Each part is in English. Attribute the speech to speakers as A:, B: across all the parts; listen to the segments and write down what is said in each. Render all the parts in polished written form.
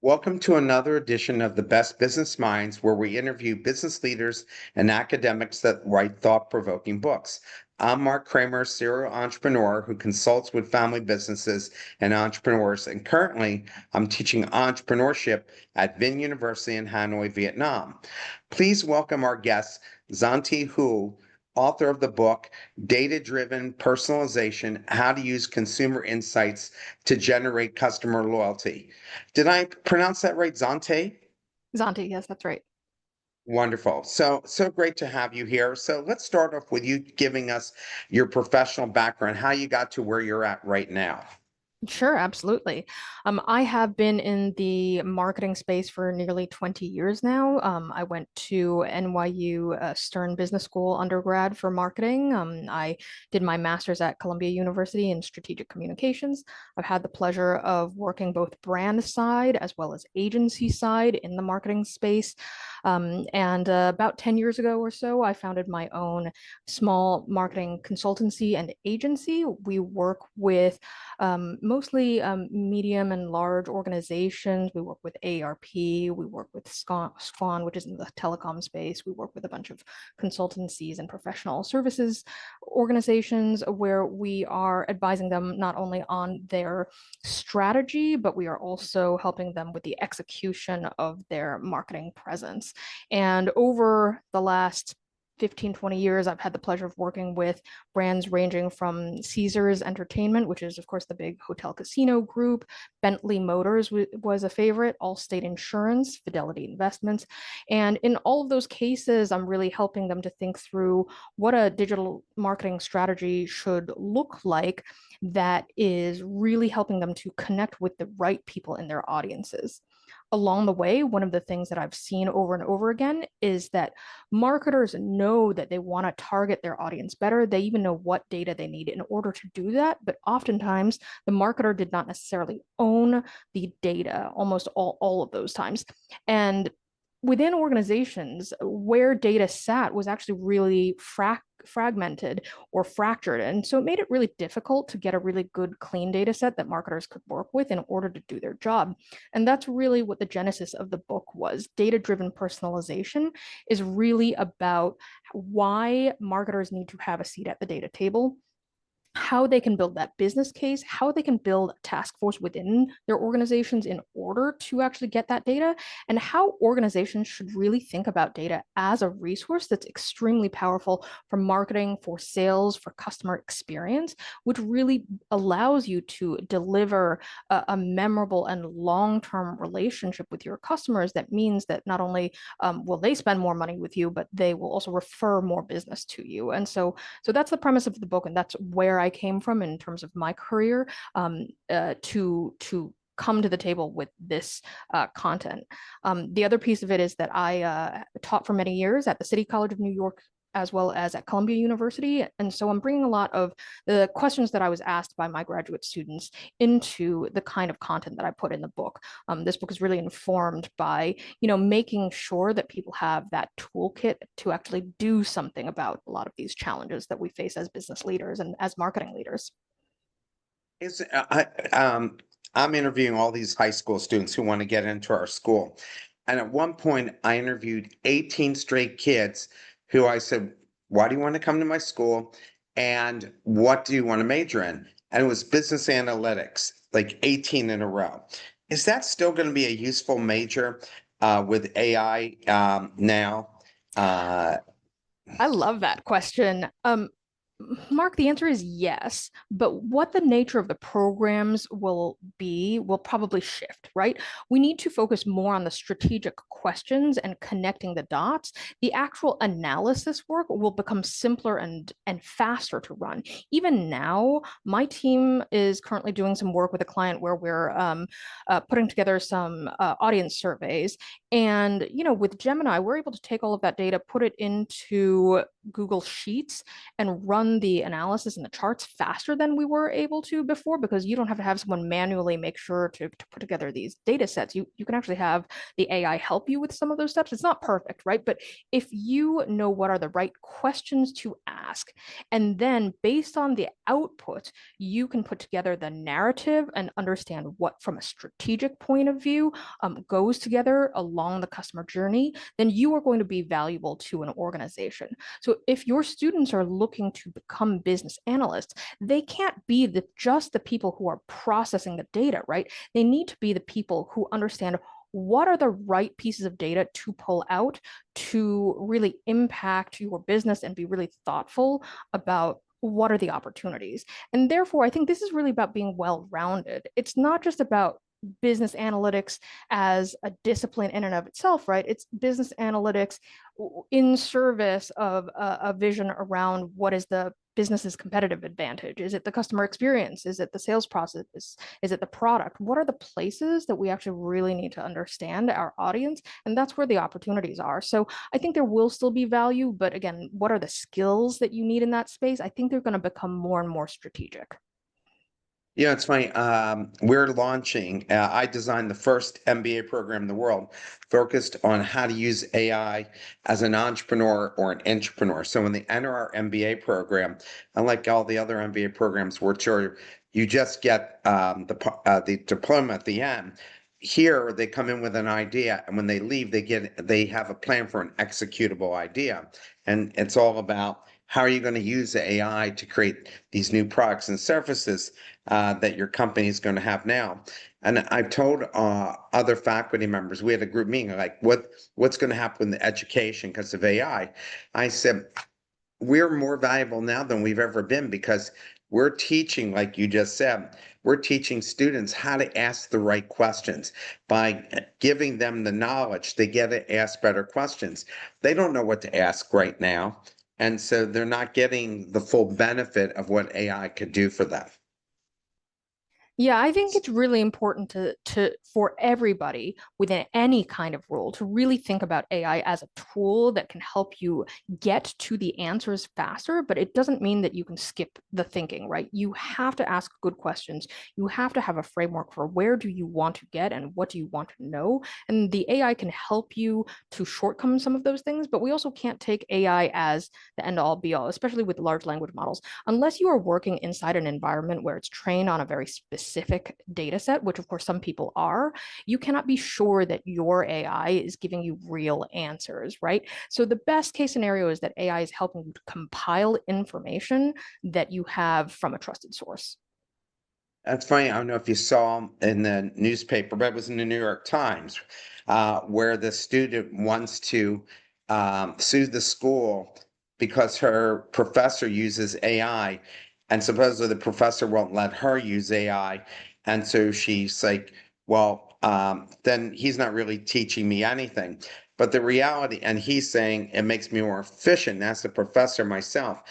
A: Welcome to another edition of the Best Business Minds, where we interview business leaders and academics that write thought-provoking books. I'm Marc Kramer, serial entrepreneur who consults with family businesses and entrepreneurs, and currently I'm teaching entrepreneurship at Vinh University in Hanoi, Vietnam. Please welcome our guest, Zontee Hou, author of the book Data-Driven Personalization: How to Use Consumer Insights to Generate Customer Loyalty. Did I pronounce that right, Zontee?
B: Zontee, yes, that's right.
A: Wonderful. So great to have you here. So let's start off with you giving us your professional background, how you got to where you're at right now.
B: Sure, absolutely. I have been in the marketing space for nearly 20 years now. I went to NYU Stern Business School undergrad for marketing. I did my master's at Columbia University in strategic communications. I've had the pleasure of working both brand side as well as agency side in the marketing space. And about 10 years ago or so, I founded my own small marketing consultancy and agency. We work with mostly medium and large organizations. We work with ARP, we work with SCON, which is in the telecom space. We work with a bunch of consultancies and professional services organizations where we are advising them not only on their strategy, but we are also helping them with the execution of their marketing presence. And over the last 15, 20 years, I've had the pleasure of working with brands ranging from Caesars Entertainment, which is, of course, the big hotel casino group. Bentley Motors was a favorite, Allstate Insurance, Fidelity Investments. And in all of those cases, I'm really helping them to think through what a digital marketing strategy should look like that is really helping them to connect with the right people in their audiences. Along the way, one of the things that I've seen over and over again is that marketers know that they want to target their audience better. They even know what data they need in order to do that. But oftentimes, the marketer did not necessarily own the data almost all of those times. And within organizations, where data sat was actually really fragmented or fractured. And so it made it really difficult to get a really good, clean data set that marketers could work with in order to do their job. And that's really what the genesis of the book was. Data-driven personalization is really about why marketers need to have a seat at the data table, how they can build that business case, how they can build a task force within their organizations in order to actually get that data, and how organizations should really think about data as a resource that's extremely powerful for marketing, for sales, for customer experience, which really allows you to deliver a memorable and long-term relationship with your customers. That means that not only will they spend more money with you, but they will also refer more business to you. And so that's the premise of the book, and that's where I came from in terms of my career to come to the table with this content. The other piece of it is that I taught for many years at the City College of New York as well as at Columbia University. And so I'm bringing a lot of the questions that I was asked by my graduate students into the kind of content that I put in the book. This book is really informed by, making sure that people have that toolkit to actually do something about a lot of these challenges that we face as business leaders and as marketing leaders.
A: Is I'm interviewing all these high school students who want to get into our school. And at one point, I interviewed 18 straight kids who I said, why do you want to come to my school? And what do you want to major in? And it was business analytics, like 18 in a row. Is that still going to be a useful major with AI now? Uh,
B: I love that question. Mark, the answer is yes, but what the nature of the programs will be will probably shift, right? We need to focus more on the strategic questions and connecting the dots. The actual analysis work will become simpler and faster to run. Even now, my team is currently doing some work with a client where we're putting together some audience surveys. And with Gemini, we're able to take all of that data, put it into Google Sheets and run the analysis and the charts faster than we were able to before, because you don't have to have someone manually make sure to put together these data sets. You can actually have the AI help you with some of those steps. It's not perfect, right? But if you know what are the right questions to ask, and then based on the output, you can put together the narrative and understand what, from a strategic point of view, goes together along the customer journey, then you are going to be valuable to an organization. So if your students are looking to become business analysts, they can't be just the people who are processing the data, right? They need to be the people who understand what are the right pieces of data to pull out to really impact your business and be really thoughtful about what are the opportunities. And therefore, I think this is really about being well-rounded. It's not just about business analytics as a discipline in and of itself, right? It's business analytics in service of a vision around what is the business's competitive advantage. Is it the customer experience? Is it the sales process? Is it the product? What are the places that we actually really need to understand our audience? And that's where the opportunities are. So I think there will still be value, but again, what are the skills that you need in that space? I think they're going to become more and more strategic.
A: Yeah, it's funny. We're launching, I designed the first MBA program in the world focused on how to use AI as an entrepreneur or an entrepreneur. So when they enter our MBA program, unlike all the other MBA programs, which are you just get the diploma at the end, here they come in with an idea, and when they leave, they have a plan for an executable idea, and it's all about how are you going to use the AI to create these new products and services that your company is going to have now. And I've told other faculty members, we had a group meeting, like what's going to happen with education because of AI. I said, we're more valuable now than we've ever been because we're teaching, like you just said, we're teaching students how to ask the right questions. By giving them the knowledge, they get to ask better questions. They don't know what to ask right now. And so they're not getting the full benefit of what AI could do for them.
B: Yeah, I think it's really important to for everybody within any kind of role to really think about AI as a tool that can help you get to the answers faster, but it doesn't mean that you can skip the thinking, right? You have to ask good questions. You have to have a framework for where do you want to get and what do you want to know. And the AI can help you to shortcome some of those things, but we also can't take AI as the end all be all, especially with large language models, unless you are working inside an environment where it's trained on a very specific data set, which of course some people are. You cannot be sure that your AI is giving you real answers, right? So the best case scenario is that AI is helping you to compile information that you have from a trusted source.
A: That's funny. I don't know if you saw in the newspaper, but it was in the New York Times, where the student wants to sue the school because her professor uses AI, and supposedly the professor won't let her use AI. And so she's like, well, then he's not really teaching me anything. But the reality, and he's saying it makes me more efficient as a professor myself.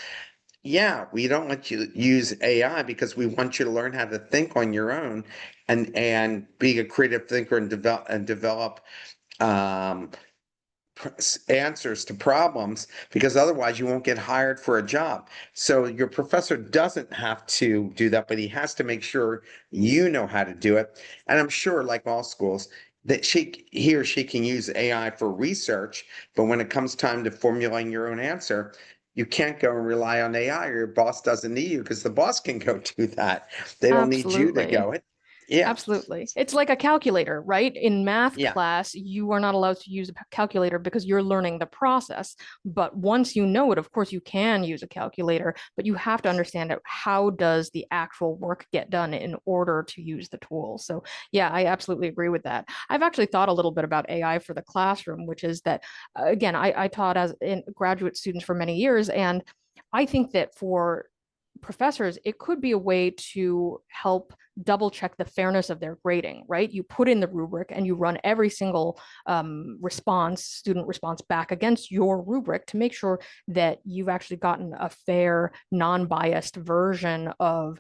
A: Yeah, we don't let you use AI because we want you to learn how to think on your own and be a creative thinker and develop um, answers to problems because otherwise you won't get hired for a job. So your professor doesn't have to do that, but he has to make sure you know how to do it. And I'm sure, like all schools, that he or she can use AI for research, but when it comes time to formulating your own answer, you can't go and rely on AI or your boss doesn't need you because the boss can go do that. They don't need you to
B: Absolutely.
A: go it. Yeah.
B: Absolutely. It's like a calculator, right? In math
A: Yeah.
B: class, you are not allowed to use a calculator because you're learning the process. But once you know it, of course, you can use a calculator, but you have to understand how does the actual work get done in order to use the tool. So yeah, I absolutely agree with that. I've actually thought a little bit about AI for the classroom, which is that, again, I taught as in graduate students for many years, and I think that for professors, it could be a way to help double check the fairness of their grading, right? You put in the rubric and you run every single student response back against your rubric to make sure that you've actually gotten a fair, non-biased version of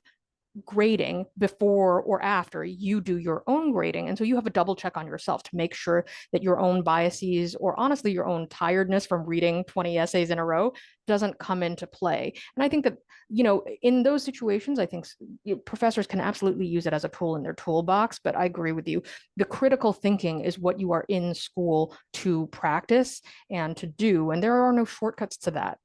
B: grading before or after you do your own grading. And so you have a double check on yourself to make sure that your own biases or honestly your own tiredness from reading 20 essays in a row doesn't come into play. And I think that, in those situations, I think professors can absolutely use it as a tool in their toolbox. But I agree with you. The critical thinking is what you are in school to practice and to do. And there are no shortcuts to that.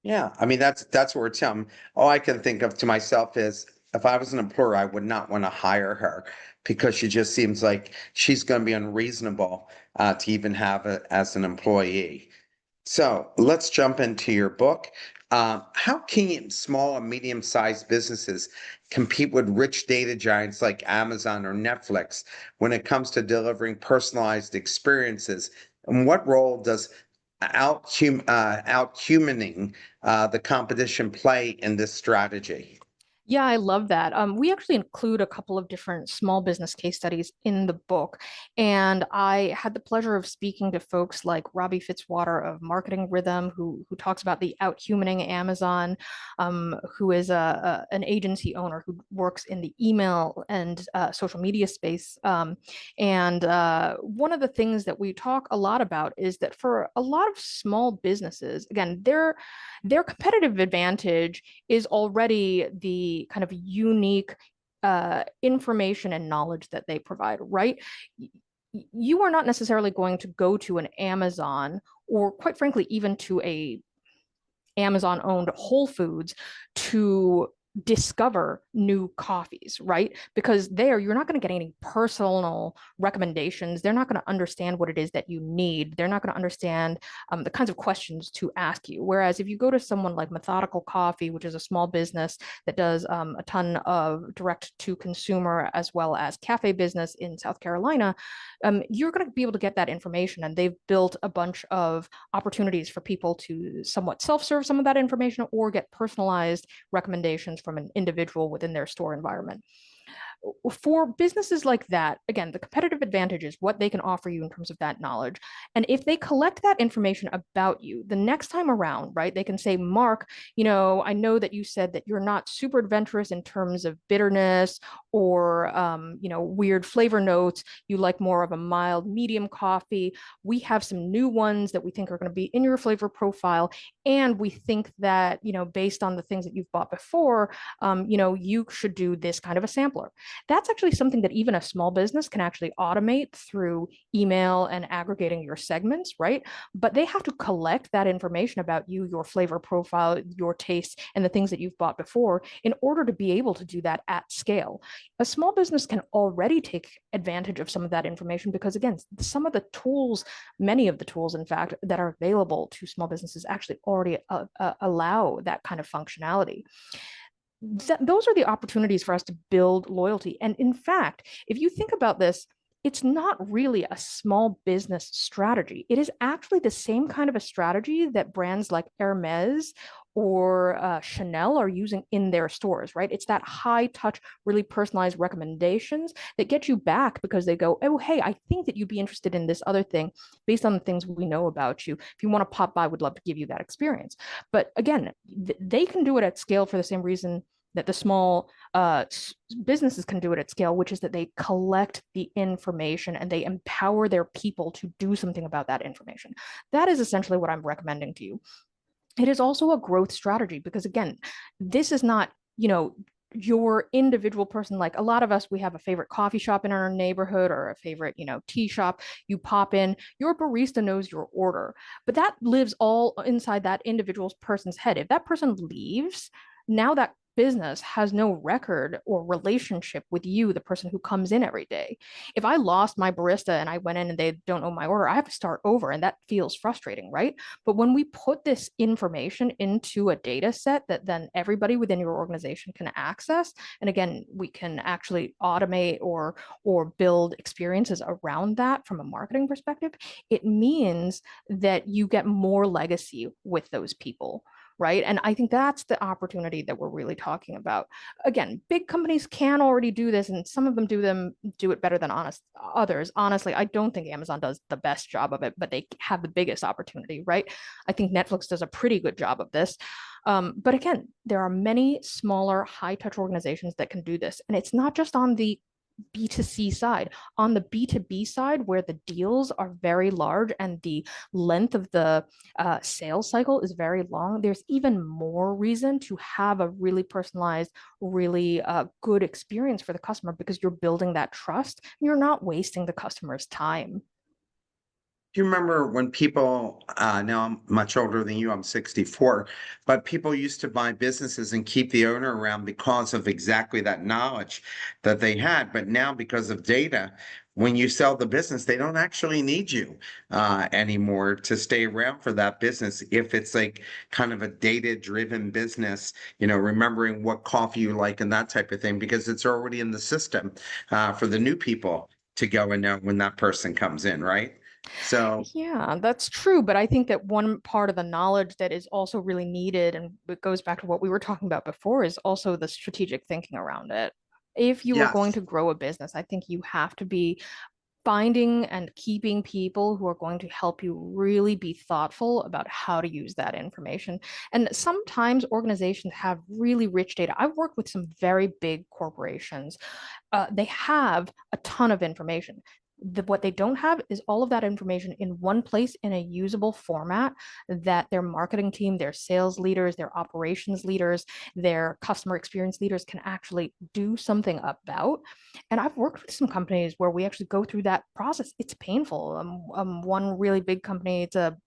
A: Yeah, I mean that's where it's all I can think of to myself is if I was an employer, I would not want to hire her because she just seems like she's going to be unreasonable to even have it as an employee. So let's jump into your book. How can small and medium-sized businesses compete with rich data giants like Amazon or Netflix when it comes to delivering personalized experiences? And what role does outhumaning the competition play in this strategy?
B: Yeah, I love that. We actually include a couple of different small business case studies in the book. And I had the pleasure of speaking to folks like Robbie Fitzwater of Marketing Rhythm, who talks about the outhumaning Amazon, who is an agency owner who works in the email and social media space. And one of the things that we talk a lot about is that for a lot of small businesses, again, their competitive advantage is already the kind of unique information and knowledge that they provide, right? You are not necessarily going to go to an Amazon or, quite frankly, even to a Amazon owned Whole Foods to discover new coffees, right? Because there you're not going to get any personal recommendations. They're not going to understand what it is that you need. They're not going to understand the kinds of questions to ask you. Whereas if you go to someone like Methodical Coffee, which is a small business that does a ton of direct to consumer as well as cafe business in South Carolina, you're going to be able to get that information. And they've built a bunch of opportunities for people to somewhat self-serve some of that information or get personalized recommendations from an individual within their store environment. For businesses like that, again, the competitive advantage is what they can offer you in terms of that knowledge. And if they collect that information about you the next time around, right, they can say, Mark, I know that you said that you're not super adventurous in terms of bitterness or, weird flavor notes. You like more of a mild, medium coffee. We have some new ones that we think are going to be in your flavor profile. And we think that, based on the things that you've bought before, you should do this kind of a sampler. That's actually something that even a small business can actually automate through email and aggregating your segments, right? But they have to collect that information about you, your flavor profile, your taste, and the things that you've bought before in order to be able to do that at scale. A small business can already take advantage of some of that information because, again, some of the tools, many of the tools, in fact, that are available to small businesses actually already allow that kind of functionality. Those are the opportunities for us to build loyalty. And in fact, if you think about this, it's not really a small business strategy. It is actually the same kind of a strategy that brands like Hermes or Chanel are using in their stores, right? It's that high touch, really personalized recommendations that get you back because they go, oh, hey, I think that you'd be interested in this other thing based on the things we know about you. If you want to pop by, we'd love to give you that experience. But again, they can do it at scale for the same reason that the small businesses can do it at scale, which is that they collect the information and they empower their people to do something about that information. That is essentially what I'm recommending to you. It is also a growth strategy because, again, this is not, your individual person. Like a lot of us, we have a favorite coffee shop in our neighborhood or a favorite, tea shop. You pop in, your barista knows your order, but that lives all inside that individual person's head. If that person leaves, now that business has no record or relationship with you, the person who comes in every day. If I lost my barista and I went in and they don't know my order, I have to start over, and that feels frustrating, right? But when we put this information into a data set that then everybody within your organization can access, and again, we can actually automate or build experiences around that from a marketing perspective, it means that you get more legacy with those people, right? And I think that's the opportunity that we're really talking about. Again, big companies can already do this, and some of them do it better than others. Honestly, I don't think Amazon does the best job of it, but they have the biggest opportunity, right? I think Netflix does a pretty good job of this. But again, there are many smaller, high touch organizations that can do this. And it's not just on the B2C side. On the B2B side, where the deals are very large and the length of the sales cycle is very long, there's even more reason to have a really personalized, really good experience for the customer because you're building that trust. And you're not wasting the customer's time.
A: Do you remember when people, now I'm much older than you, I'm 64, but people used to buy businesses and keep the owner around because of exactly that knowledge that they had. But now, because of data, when you sell the business, they don't actually need you anymore to stay around for that business. If it's like kind of a data-driven business, remembering what coffee you like and that type of thing, because it's already in the system for the new people to go and know when that person comes in, right? So,
B: Yeah, that's true. But I think that one part of the knowledge that is also really needed, and it goes back to what we were talking about before, is also the strategic thinking around it. If you are going
A: yes.
B: to grow a business, I think you have to be finding and keeping people who are going to help you really be thoughtful about how to use that information. And sometimes organizations have really rich data. I've worked with some very big corporations. They have a ton of information. What they don't have is all of that information in one place in a usable format that their marketing team, their sales leaders, their operations leaders, their customer experience leaders can actually do something about. And I've worked with some companies where we actually go through that process. It's painful. One really big company, it's a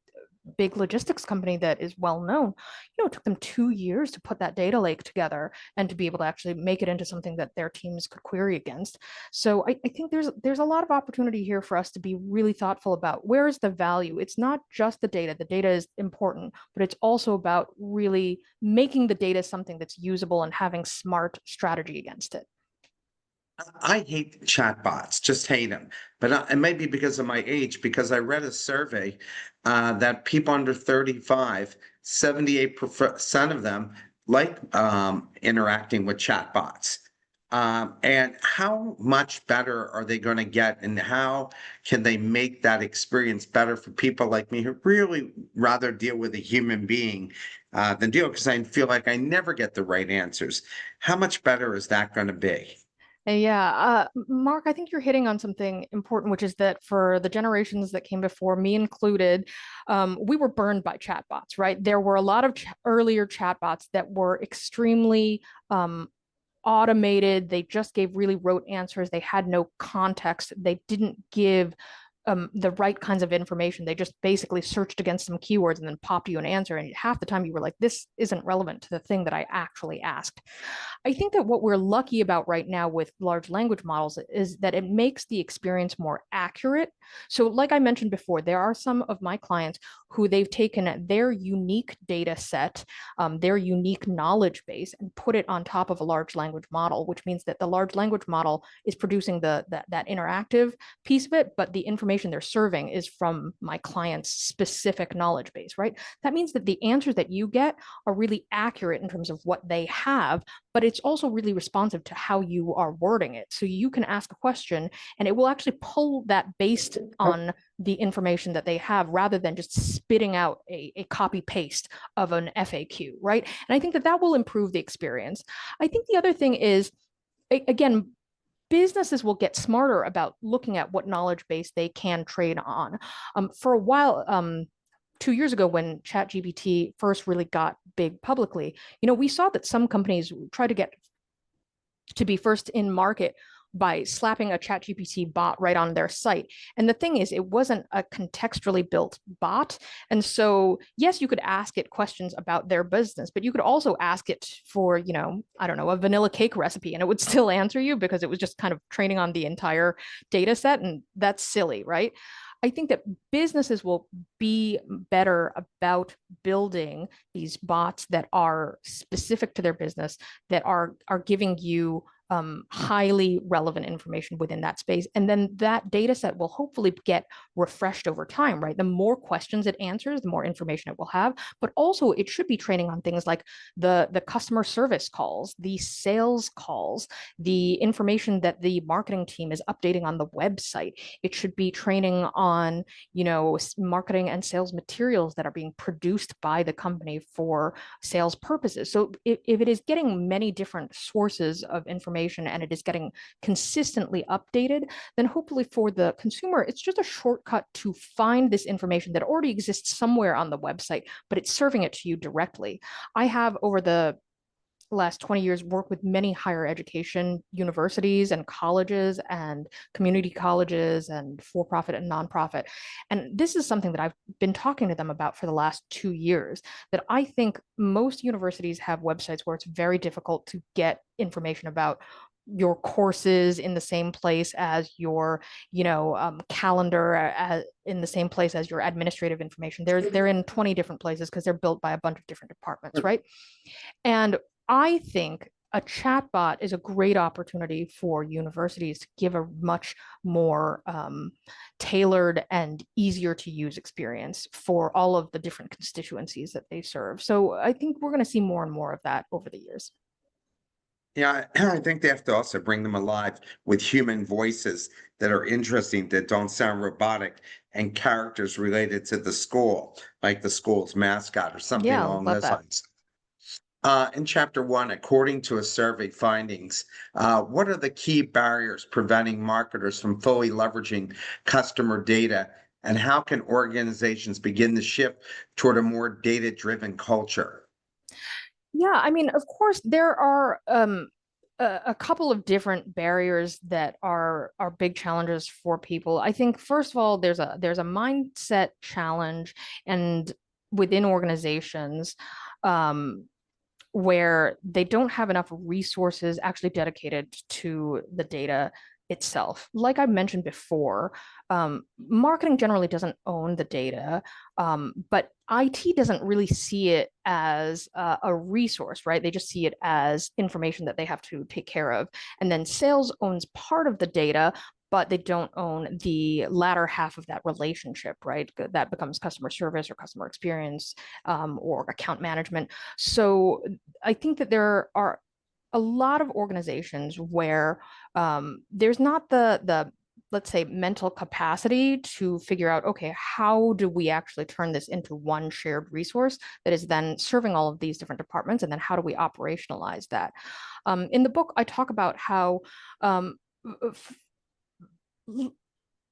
B: big logistics company that is well known, it took them 2 years to put that data lake together and to be able to actually make it into something that their teams could query against. So I think there's a lot of opportunity here for us to be really thoughtful about where is the value. It's not just the data. The data is important, but it's also about really making the data something that's usable and having smart strategy against it.
A: I hate chatbots, just hate them. But it may be because of my age, because I read a survey that people under 35, 78% of them like interacting with chatbots. And how much better are they going to get, and how can they make that experience better for people like me who really rather deal with a human being than deal, because I feel like I never get the right answers. How much better is that going to be?
B: Yeah, Mark, I think you're hitting on something important, which is that for the generations that came before, me included, we were burned by chatbots, right? There were a lot of earlier chatbots that were extremely automated. They just gave really rote answers. They had no context. They didn't give the right kinds of information. They just basically searched against some keywords and then popped you an answer. And half the time you were like, this isn't relevant to the thing that I actually asked. I think that what we're lucky about right now with large language models is that it makes the experience more accurate. So, like I mentioned before, there are some of my clients who they've taken their unique data set, their unique knowledge base, and put it on top of a large language model, which means that the large language model is producing that interactive piece of it, but the information they're serving is from my client's specific knowledge base, right? That means that the answers that you get are really accurate in terms of what they have, but it's also really responsive to how you are wording it. So you can ask a question and it will actually pull that based on the information that they have rather than just spitting out a copy paste of an FAQ, right? And I think that that will improve the experience. I think the other thing is, again, businesses will get smarter about looking at what knowledge base they can trade on. For a while, 2 years ago when ChatGPT first really got big publicly, we saw that some companies try to get to be first in market by slapping a ChatGPT bot right on their site. And the thing is, it wasn't a contextually built bot. And so, yes, you could ask it questions about their business, but you could also ask it for, I don't know, a vanilla cake recipe, and it would still answer you because it was just kind of training on the entire data set. And that's silly, right? I think that businesses will be better about building these bots that are specific to their business, that are giving you highly relevant information within that space. And then that data set will hopefully get refreshed over time, right? The more questions it answers, the more information it will have. But also it should be training on things like the customer service calls, the sales calls, the information that the marketing team is updating on the website. It should be training on, marketing and sales materials that are being produced by the company for sales purposes. So if it is getting many different sources of information and it is getting consistently updated, then hopefully for the consumer, it's just a shortcut to find this information that already exists somewhere on the website, but it's serving it to you directly. I have over the last 20 years worked with many higher education universities and colleges and community colleges and for-profit and nonprofit. And this is something that I've been talking to them about for the last 2 years, that I think most universities have websites where it's very difficult to get information about your courses in the same place as your, calendar, in the same place as your administrative information. They're in 20 different places because they're built by a bunch of different departments, right? And I think a chatbot is a great opportunity for universities to give a much more tailored and easier to use experience for all of the different constituencies that they serve. So I think we're going to see more and more of that over the years.
A: Yeah, I think they have to also bring them alive with human voices that are interesting, that don't sound robotic, and characters related to the school, like the school's mascot or something
B: Yeah,
A: along
B: love
A: those
B: that.
A: lines. In chapter one, according to a survey findings, what are the key barriers preventing marketers from fully leveraging customer data, and how can organizations begin to shift toward a more data-driven culture?
B: Yeah, I mean, of course, there are a couple of different barriers that are big challenges for people. I think first of all, there's a mindset challenge, and within organizations, um, where they don't have enough resources actually dedicated to the data itself. Like I mentioned before, marketing generally doesn't own the data, but IT doesn't really see it as a resource, right? They just see it as information that they have to take care of. And then sales owns part of the data, but they don't own the latter half of that relationship, right? That becomes customer service or customer experience, or account management. So I think that there are a lot of organizations where there's not the let's say mental capacity to figure out, okay, how do we actually turn this into one shared resource that is then serving all of these different departments, and then how do we operationalize that? In the book, I talk about how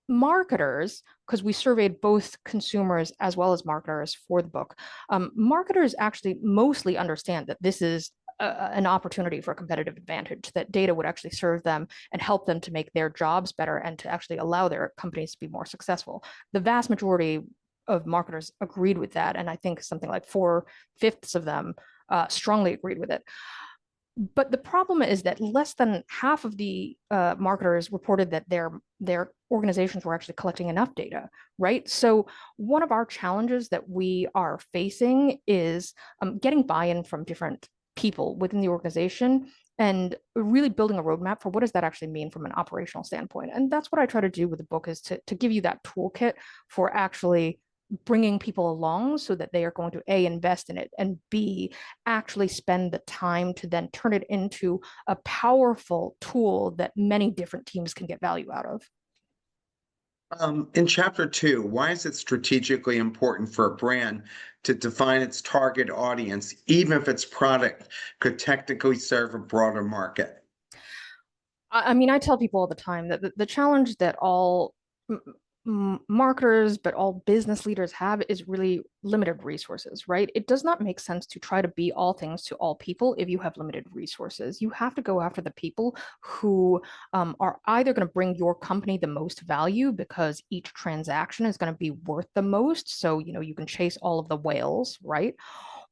B: marketers, because we surveyed both consumers as well as marketers for the book, marketers actually mostly understand that this is an opportunity for a competitive advantage, that data would actually serve them and help them to make their jobs better and to actually allow their companies to be more successful. The vast majority of marketers agreed with that, and I think something like 4/5 of them strongly agreed with it. But the problem is that less than half of the marketers reported that their organizations were actually collecting enough data, right? So one of our challenges that we are facing is getting buy-in from different people within the organization and really building a roadmap for what does that actually mean from an operational standpoint. And that's what I try to do with the book, is to give you that toolkit for actually bringing people along so that they are going to A, invest in it, and B, actually spend the time to then turn it into a powerful tool that many different teams can get value out of.
A: In chapter two, why is it strategically important for a brand to define its target audience, even if its product could technically serve a broader market?
B: I mean, I tell people all the time that the challenge that all marketers, but all business leaders have is really limited resources, right? It does not make sense to try to be all things to all people if you have limited resources. You have to go after the people who are either going to bring your company the most value because each transaction is going to be worth the most. So, you can chase all of the whales, right?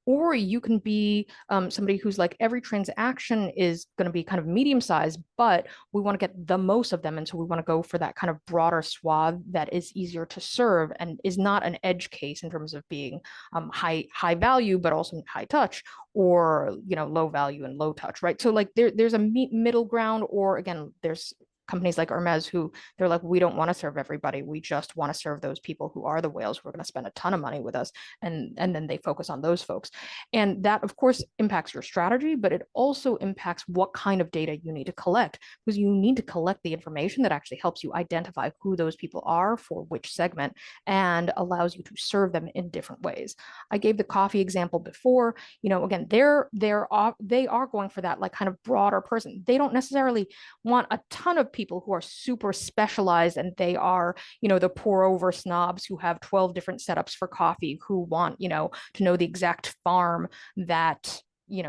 B: Or you can be somebody who's like every transaction is going to be kind of medium sized, but we want to get the most of them. And so we want to go for that kind of broader swath that is easier to serve and is not an edge case in terms of being high value, but also high touch, or low value and low touch, right? So like there's a middle ground, or again, there's companies like Hermes who they're like, we don't want to serve everybody. We just want to serve those people who are the whales who are going to spend a ton of money with us. And then they focus on those folks. And that, of course, impacts your strategy, but it also impacts what kind of data you need to collect, because you need to collect the information that actually helps you identify who those people are for which segment and allows you to serve them in different ways. I gave the coffee example before. Again, they are going for that like kind of broader person. They don't necessarily want a ton of people who are super specialized, and they are, the pour over snobs who have 12 different setups for coffee, who want, to know the exact farm that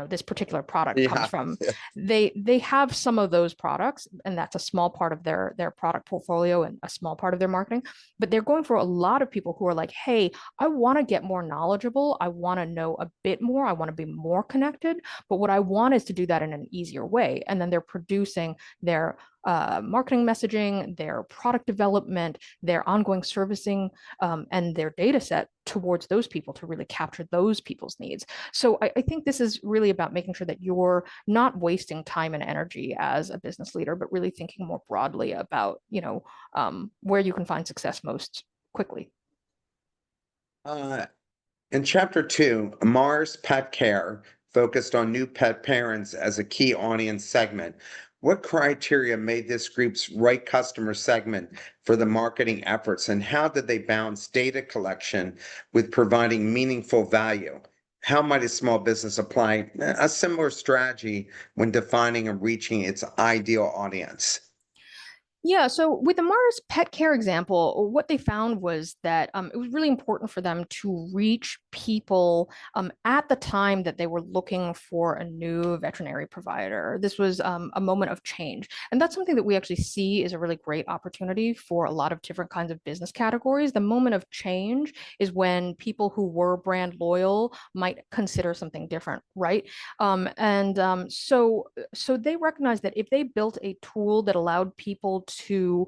B: this particular product comes
A: Yeah.
B: from. They have some of those products, and that's a small part of their product portfolio and a small part of their marketing, but they're going for a lot of people who are like, hey, I want to get more knowledgeable, I want to know a bit more, I want to be more connected, but what I want is to do that in an easier way. And then they're producing their marketing messaging, their product development, their ongoing servicing, and their data set towards those people to really capture those people's needs. So I think this is really about making sure that you're not wasting time and energy as a business leader, but really thinking more broadly about, where you can find success most quickly.
A: Uh, in chapter two, Mars Pet Care focused on new pet parents as a key audience segment. What criteria made this group's right customer segment for the marketing efforts, and how did they balance data collection with providing meaningful value? How might a small business apply a similar strategy when defining and reaching its ideal audience?
B: Yeah, so with the Mars pet care example, what they found was that it was really important for them to reach people at the time that they were looking for a new veterinary provider. This was a moment of change. And that's something that we actually see is a really great opportunity for a lot of different kinds of business categories. The moment of change is when people who were brand loyal might consider something different, right? So they recognized that if they built a tool that allowed people to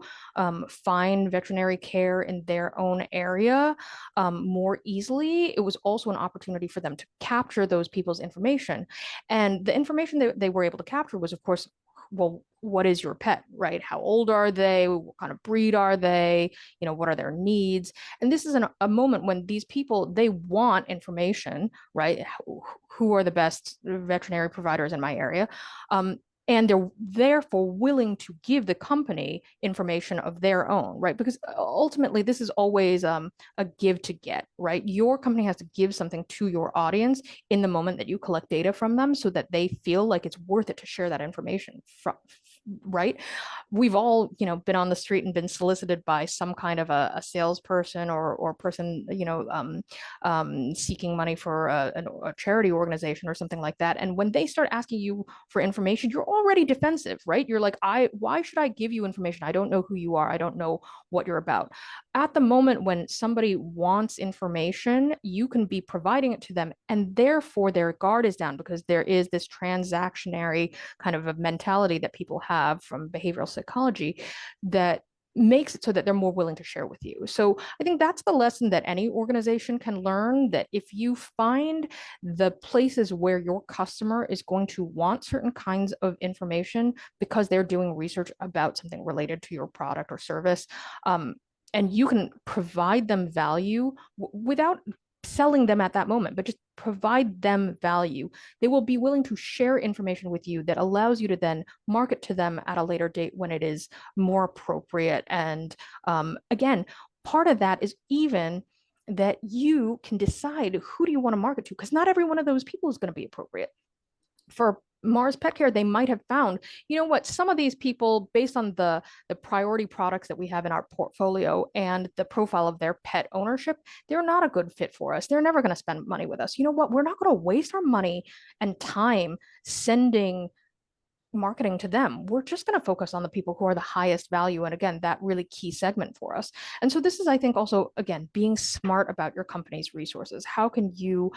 B: find veterinary care in their own area more easily, it was also an opportunity for them to capture those people's information. And the information that they were able to capture was, of course, well, what is your pet, right? How old are they? What kind of breed are they? What are their needs? And this is a moment when these people, they want information, right? Who are the best veterinary providers in my area? And they're therefore willing to give the company information of their own, right? Because ultimately, this is always a give to get, right? Your company has to give something to your audience in the moment that you collect data from them, so that they feel like it's worth it to share that information from, right? We've all, been on the street and been solicited by some kind of a salesperson or person, seeking money for a charity organization or something like that. And when they start asking you for information, you're already defensive, right? You're like, why should I give you information? I don't know who you are. I don't know what you're about. At the moment when somebody wants information, you can be providing it to them, and therefore their guard is down, because there is this transactionary kind of a mentality that people have from behavioral psychology that makes it so that they're more willing to share with you. So I think that's the lesson that any organization can learn, that if you find the places where your customer is going to want certain kinds of information because they're doing research about something related to your product or service, and you can provide them value without selling them at that moment, but just provide them value, they will be willing to share information with you that allows you to then market to them at a later date when it is more appropriate. And again, part of that is even that you can decide who do you want to market to, because not every one of those people is going to be appropriate. For Mars Pet Care, they might have found, some of these people, based on the priority products that we have in our portfolio and the profile of their pet ownership, they're not a good fit for us. They're never going to spend money with us. You know what? We're not going to waste our money and time sending marketing to them. We're just going to focus on the people who are the highest value. And again, that really key segment for us. And so this is, I think, also, again, being smart about your company's resources. How can you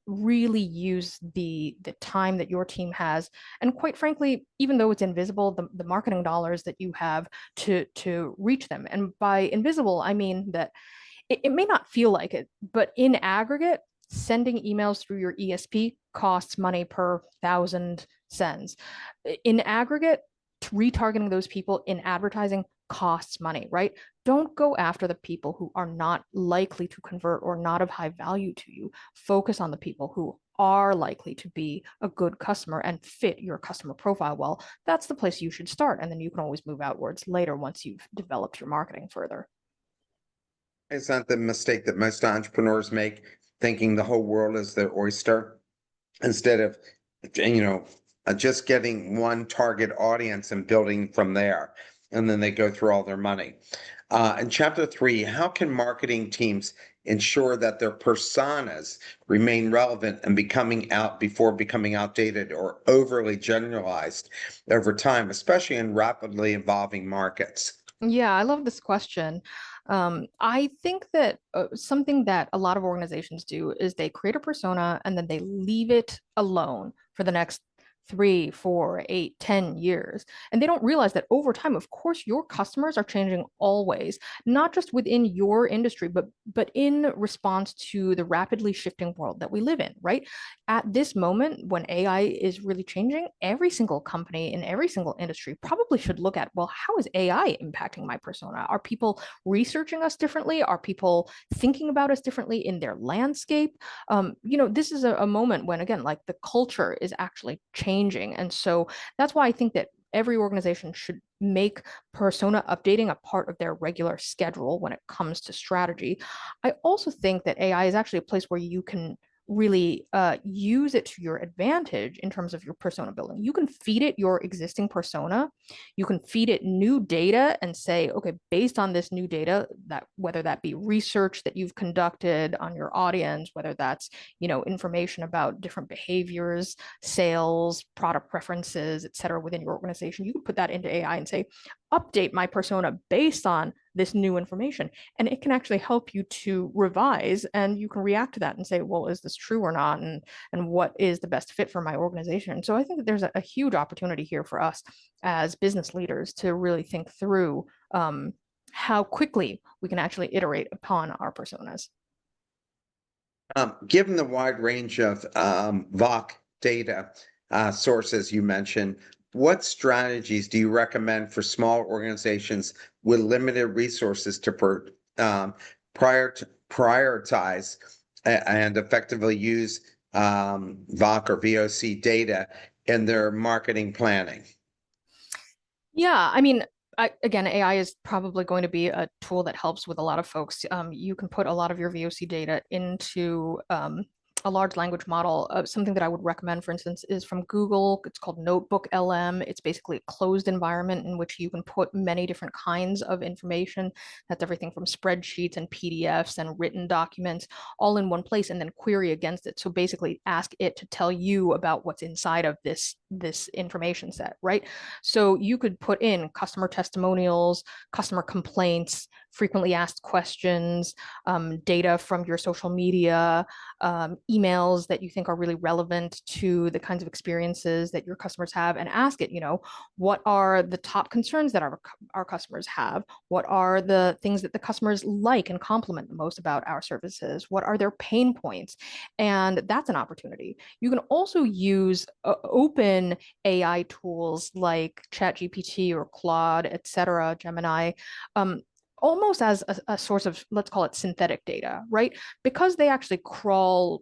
B: really use the time that your team has? And quite frankly, even though it's invisible, the marketing dollars that you have to reach them. And by invisible, I mean that it may not feel like it, but in aggregate, sending emails through your ESP costs money per thousand sends. In aggregate, retargeting those people in advertising costs money, right? Don't go after the people who are not likely to convert or not of high value to you. Focus on the people who are likely to be a good customer and fit your customer profile well. That's the place you should start. And then you can always move outwards later once you've developed your marketing further.
A: Is that the mistake that most entrepreneurs make, thinking the whole world is their oyster instead of, you know, just getting one target audience and building from there? And then they go through all their money. In chapter 3, how can marketing teams ensure that their personas remain relevant and becoming outdated or overly generalized over time, especially in rapidly evolving markets?
B: Yeah, I love this question. I think that something that a lot of organizations do is they create a persona and then they leave it alone for the next 3, 4, 8, 10 years. And they don't realize that over time, of course, your customers are changing always, not just within your industry, but in response to the rapidly shifting world that we live in, right? At this moment, when AI is really changing, every single company in every single industry probably should look at, well, how is AI impacting my persona? Are people researching us differently? Are people thinking about us differently in their landscape? This is a moment when, again, like the culture is actually changing. And so that's why I think that every organization should make persona updating a part of their regular schedule when it comes to strategy. I also think that AI is actually a place where you can really use it to your advantage in terms of your persona building. You can feed it your existing persona. You can feed it new data and say, okay, based on this new data, that whether that be research that you've conducted on your audience, whether that's, information about different behaviors, sales, product preferences, et cetera, within your organization, you can put that into AI and say, update my persona based on this new information. And it can actually help you to revise, and you can react to that and say, well, is this true or not? And what is the best fit for my organization? So I think that there's a huge opportunity here for us as business leaders to really think through how quickly we can actually iterate upon our personas.
A: Given the wide range of VOC data sources you mentioned, what strategies do you recommend for small organizations with limited resources to prioritize and effectively use VOC or VOC data in their marketing planning?
B: Yeah, I mean, again, AI is probably going to be a tool that helps with a lot of folks. You can put a lot of your VOC data into a large language model. Something that I would recommend, for instance, is from Google. It's called Notebook LM. It's basically a closed environment in which you can put many different kinds of information. That's everything from spreadsheets and PDFs and written documents all in one place, and then query against it. So basically ask it to tell you about what's inside of this information set, right? So you could put in customer testimonials, customer complaints, frequently asked questions, data from your social media, emails that you think are really relevant to the kinds of experiences that your customers have, and ask it, what are the top concerns that our customers have? What are the things that the customers like and compliment the most about our services? What are their pain points? And that's an opportunity. You can also use open AI tools like ChatGPT or Claude, et cetera, Gemini, um, almost as a source of, let's call it synthetic data, right? Because they actually crawl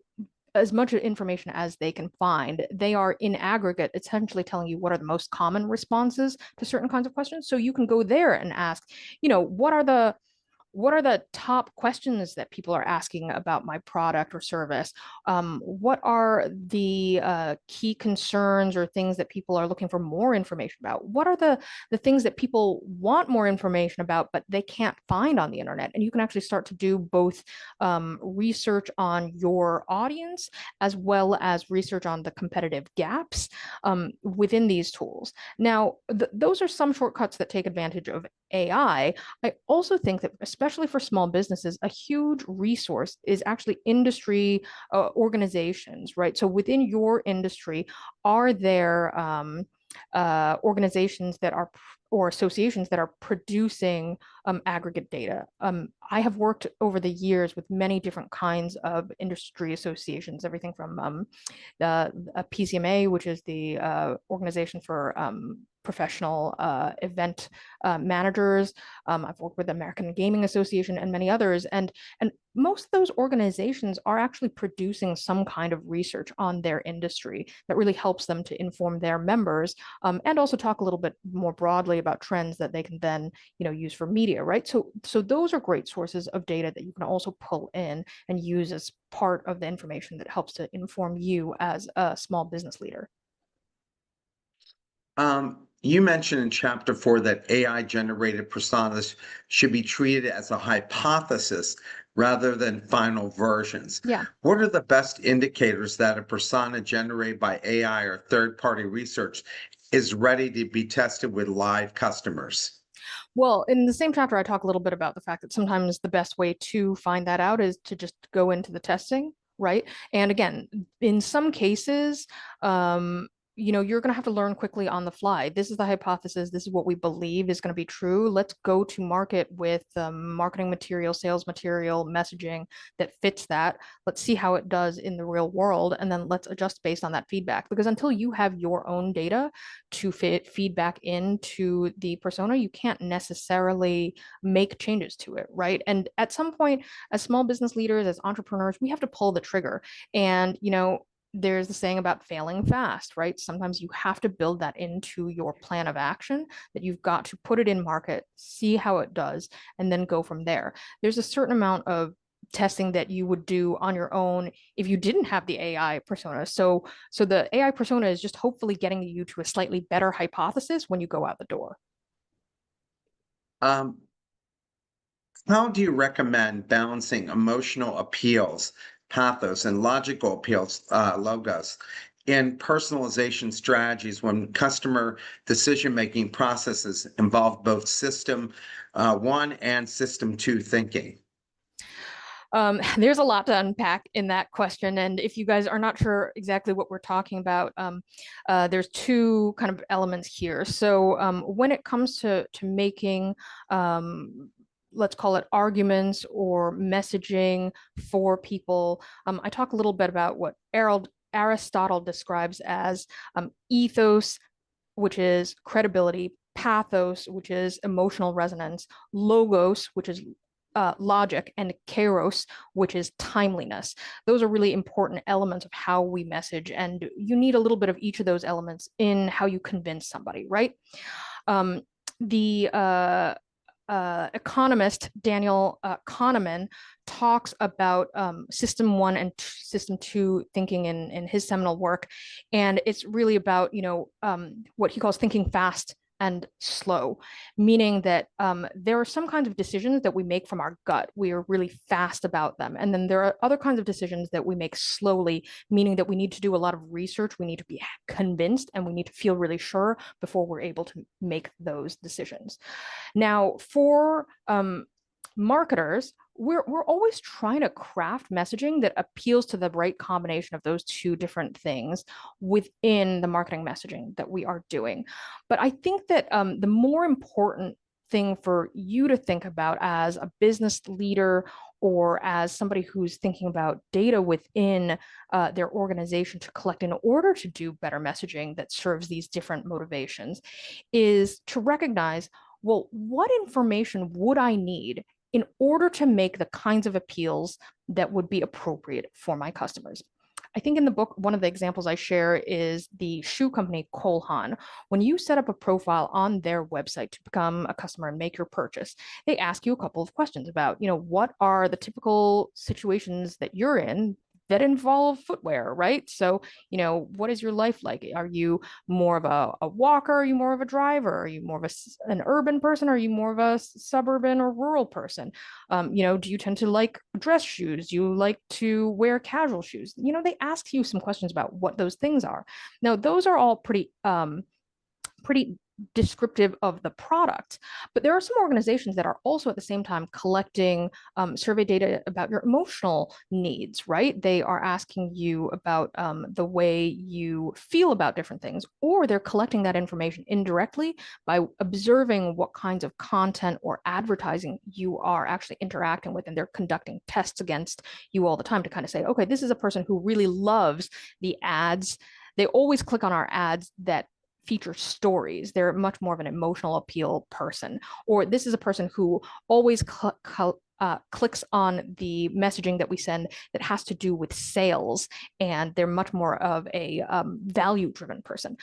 B: as much information as they can find. They are in aggregate essentially telling you what are the most common responses to certain kinds of questions. So you can go there and ask, what are the what are the top questions that people are asking about my product or service? What are the key concerns or things that people are looking for more information about? What are the things that people want more information about, but they can't find on the internet? And you can actually start to do both research on your audience as well as research on the competitive gaps within these tools. Now, those are some shortcuts that take advantage of AI. I also think that, especially for small businesses, a huge resource is actually industry organizations, right? So within your industry, are there organizations that are or associations that are producing aggregate data? I have worked over the years with many different kinds of industry associations, everything from the PCMA, which is the organization for professional event managers. I've worked with the American Gaming Association and many others. And most of those organizations are actually producing some kind of research on their industry that really helps them to inform their members, and also talk a little bit more broadly about trends that they can then, use for media, right? So those are great sources of data that you can also pull in and use as part of the information that helps to inform you as a small business leader.
A: You mentioned in chapter 4 that AI generated personas should be treated as a hypothesis rather than final versions.
B: Yeah.
A: What are the best indicators that a persona generated by AI or third-party research is ready to be tested with live customers?
B: Well, in the same chapter, I talk a little bit about the fact that sometimes the best way to find that out is to just go into the testing, right? And again, in some cases, you're going to have to learn quickly on the fly. This is the hypothesis. This is what we believe is going to be true. Let's go to market with marketing material, sales material, messaging that fits that. Let's see how it does in the real world, and then let's adjust based on that feedback. Because until you have your own data to fit feedback into the persona, you can't necessarily make changes to it, right? And at some point, as small business leaders, as entrepreneurs, we have to pull the trigger. And, there's the saying about failing fast, right? Sometimes you have to build that into your plan of action, that you've got to put it in market, see how it does, and then go from there. There's a certain amount of testing that you would do on your own if you didn't have the AI persona. So the AI persona is just hopefully getting you to a slightly better hypothesis when you go out the door.
A: Um, how do you recommend balancing emotional appeals, pathos, and logical appeals, logos, in personalization strategies when customer decision-making processes involve both system one and system two thinking?
B: There's a lot to unpack in that question. And if you guys are not sure exactly what we're talking about, there's two kind of elements here. So when it comes to making, let's call it arguments or messaging for people, I talk a little bit about what Aristotle describes as ethos, which is credibility, pathos, which is emotional resonance, logos, which is logic, and kairos, which is timeliness. Those are really important elements of how we message, and you need a little bit of each of those elements in how you convince somebody, right? The economist Daniel Kahneman talks about system one and system two thinking in his seminal work. And it's really about, what he calls thinking fast and slow, meaning that there are some kinds of decisions that we make from our gut. We are really fast about them. And then there are other kinds of decisions that we make slowly, meaning that we need to do a lot of research. We need to be convinced and we need to feel really sure before we're able to make those decisions. Now, for marketers, we're always trying to craft messaging that appeals to the right combination of those two different things within the marketing messaging that we are doing. But I think that the more important thing for you to think about as a business leader or as somebody who's thinking about data within their organization to collect in order to do better messaging that serves these different motivations is to recognize, well, what information would I need in order to make the kinds of appeals that would be appropriate for my customers? I think in the book, one of the examples I share is the shoe company Cole Haan. When you set up a profile on their website to become a customer and make your purchase, they ask you a couple of questions about, what are the typical situations that you're in that involve footwear, right? So, what is your life like? Are you more of a walker? Are you more of a driver? Are you more of an urban person? Are you more of a suburban or rural person? Do you tend to like dress shoes? Do you like to wear casual shoes? They ask you some questions about what those things are. Now, those are all pretty descriptive of the product. But there are some organizations that are also at the same time collecting survey data about your emotional needs, right? They are asking you about the way you feel about different things, or they're collecting that information indirectly by observing what kinds of content or advertising you are actually interacting with. And they're conducting tests against you all the time to kind of say, okay, this is a person who really loves the ads. They always click on our ads that feature stories. They're much more of an emotional appeal person. Or this is a person who always clicks on the messaging that we send that has to do with sales, and they're much more of a value-driven person.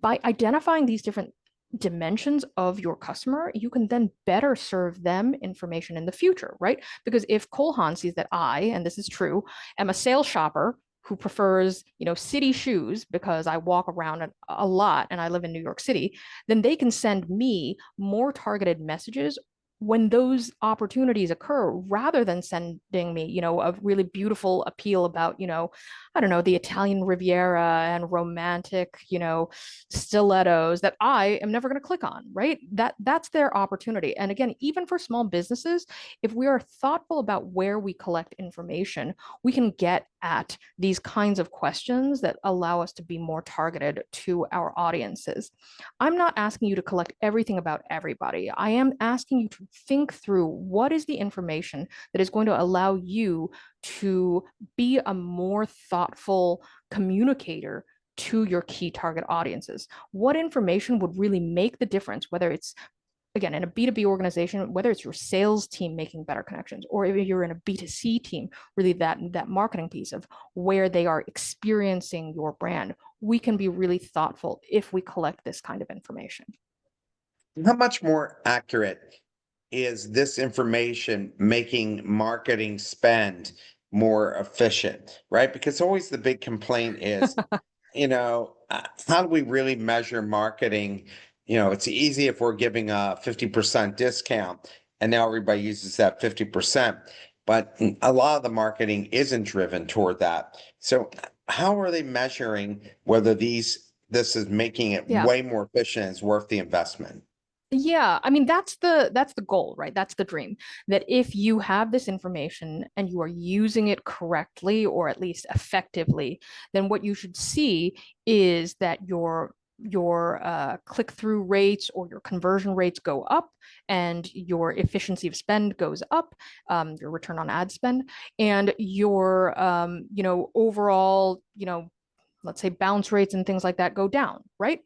B: By identifying these different dimensions of your customer, you can then better serve them information in the future, right? Because if Cole Haan sees that and this is true, am a sales shopper who prefers, city shoes because I walk around a lot and I live in New York City, then they can send me more targeted messages when those opportunities occur, rather than sending me, a really beautiful appeal about, I don't know, the Italian Riviera and romantic, stilettos that I am never going to click on, right? That's their opportunity. And again, even for small businesses, if we are thoughtful about where we collect information, we can get at these kinds of questions that allow us to be more targeted to our audiences. I'm not asking you to collect everything about everybody. I am asking you to think through what is the information that is going to allow you to be a more thoughtful communicator to your key target audiences. What information would really make the difference, whether it's, again, in a B2B organization, whether it's your sales team making better connections, or if you're in a B2C team, really that marketing piece of where they are experiencing your brand. We can be really thoughtful if we collect this kind of information.
A: How much more accurate is this information making marketing spend more efficient, right? Because always the big complaint is, how do we really measure marketing? It's easy if we're giving a 50% discount and now everybody uses that 50%, but a lot of the marketing isn't driven toward that. So how are they measuring whether this is making it
B: Yeah.
A: way more efficient and is worth the investment?
B: Yeah, I mean that's the goal, right? That's the dream. That if you have this information and you are using it correctly or at least effectively, then what you should see is that your click-through rates or your conversion rates go up, and your efficiency of spend goes up, your return on ad spend, and your overall, let's say bounce rates and things like that go down, right?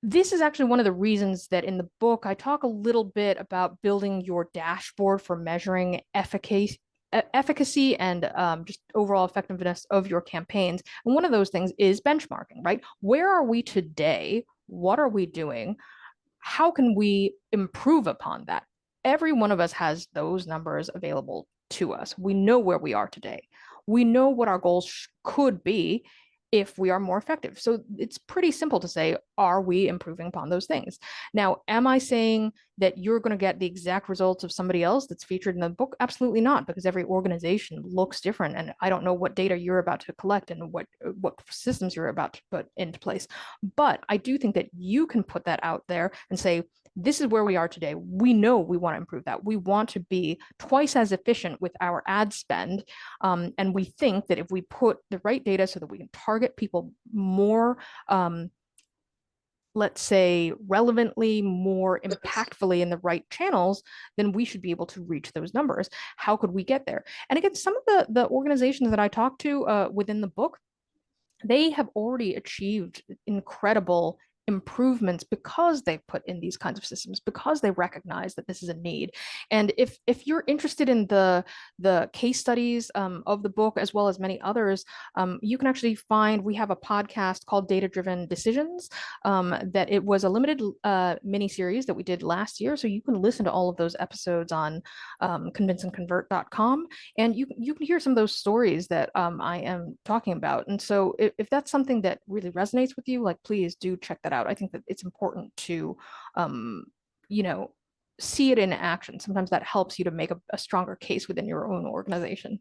B: This is actually one of the reasons that in the book I talk a little bit about building your dashboard for measuring efficacy and just overall effectiveness of your campaigns. And one of those things is benchmarking, right? Where are we today? What are we doing? How can we improve upon that? Every one of us has those numbers available to us. We know where we are today. We know what our goals could be if we are more effective. So it's pretty simple to say, are we improving upon those things? Now, am I saying that you're going to get the exact results of somebody else that's featured in the book? Absolutely not, because every organization looks different, and I don't know what data you're about to collect and what systems you're about to put into place. But I do think that you can put that out there and say, this is where we are today. We know we want to improve that. We want to be twice as efficient with our ad spend. And we think that if we put the right data so that we can target people more, let's say, relevantly, more impactfully in the right channels, then we should be able to reach those numbers. How could we get there? And again, some of the organizations that I talked to within the book, they have already achieved incredible improvements because they've put in these kinds of systems, because they recognize that this is a need. And if you're interested in the case studies of the book, as well as many others, you can actually find, we have a podcast called Data Driven Decisions, that it was a limited mini series that we did last year. So you can listen to all of those episodes on convinceandconvert.com, and you can hear some of those stories that I am talking about. And so if that's something that really resonates with you, like, please do check that out. I think that it's important to, um, you know, see it in action. Sometimes that helps you to make a stronger case within your own organization.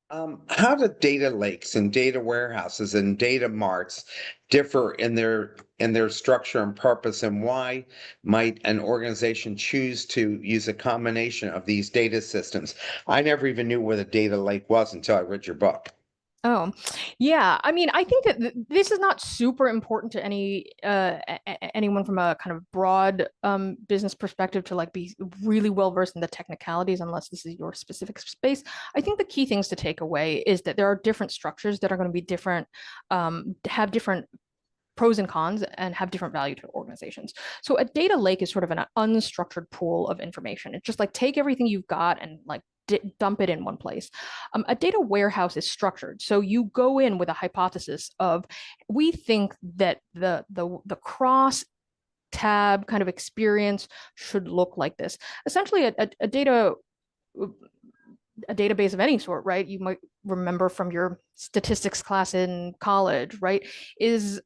A: How do data lakes and data warehouses and data marts differ in their structure and purpose, and why might an organization choose to use a combination of these data systems? I never even knew what a data lake was until I read your book.
B: Oh, yeah. I mean, I think that this is not super important to anyone from a kind of broad business perspective to like be really well versed in the technicalities, unless this is your specific space. I think the key things to take away is that there are different structures that are going to be different, have different pros and cons, and have different value to organizations. So a data lake is sort of an unstructured pool of information. It's just like take everything you've got and like dump it in one place. A data warehouse is structured. So you go in with a hypothesis of, we think that the cross tab kind of experience should look like this. Essentially, a database of any sort, right? You might remember from your statistics class in college, right? Is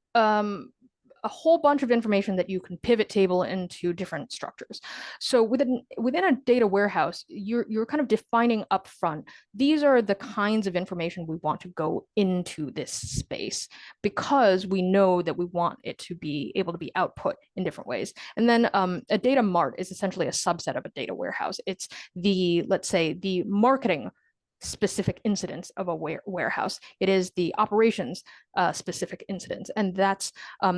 B: a whole bunch of information that you can pivot table into different structures. So within a data warehouse, you're kind of defining upfront, these are the kinds of information we want to go into this space, because we know that we want it to be able to be output in different ways. And then a data mart is essentially a subset of a data warehouse. It's the, let's say, the marketing specific incidents of a warehouse. It is the operations specific incidents. And that's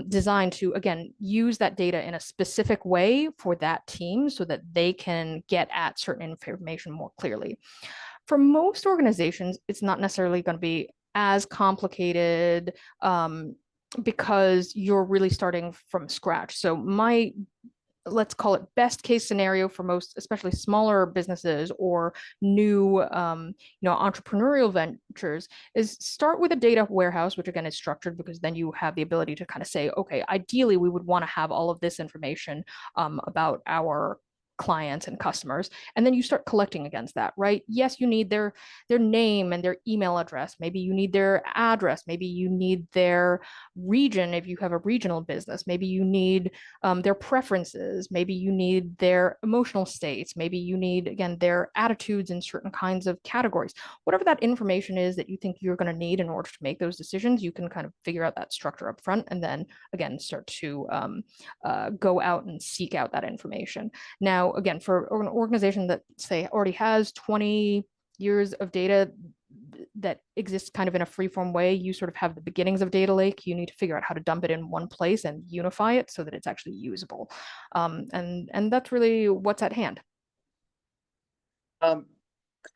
B: designed to, again, use that data in a specific way for that team so that they can get at certain information more clearly. For most organizations, it's not necessarily going to be as complicated, because you're really starting from scratch. So my, let's call it best case scenario for most, especially smaller businesses or new, entrepreneurial ventures, is start with a data warehouse, which again is structured, because then you have the ability to kind of say, okay, ideally we would want to have all of this information about our clients and customers, and then you start collecting against that, right? Yes, you need their name and their email address, maybe you need their address, maybe you need their region if you have a regional business, maybe you need their preferences, maybe you need their emotional states, maybe you need, again, their attitudes in certain kinds of categories. Whatever that information is that you think you're going to need in order to make those decisions, you can kind of figure out that structure up front, and then again start to go out and seek out that information. Now, again, for an organization that, say, already has 20 years of data that exists kind of in a free-form way, you sort of have the beginnings of data lake. You need to figure out how to dump it in one place and unify it so that it's actually usable. And that's really what's at hand.
A: Um,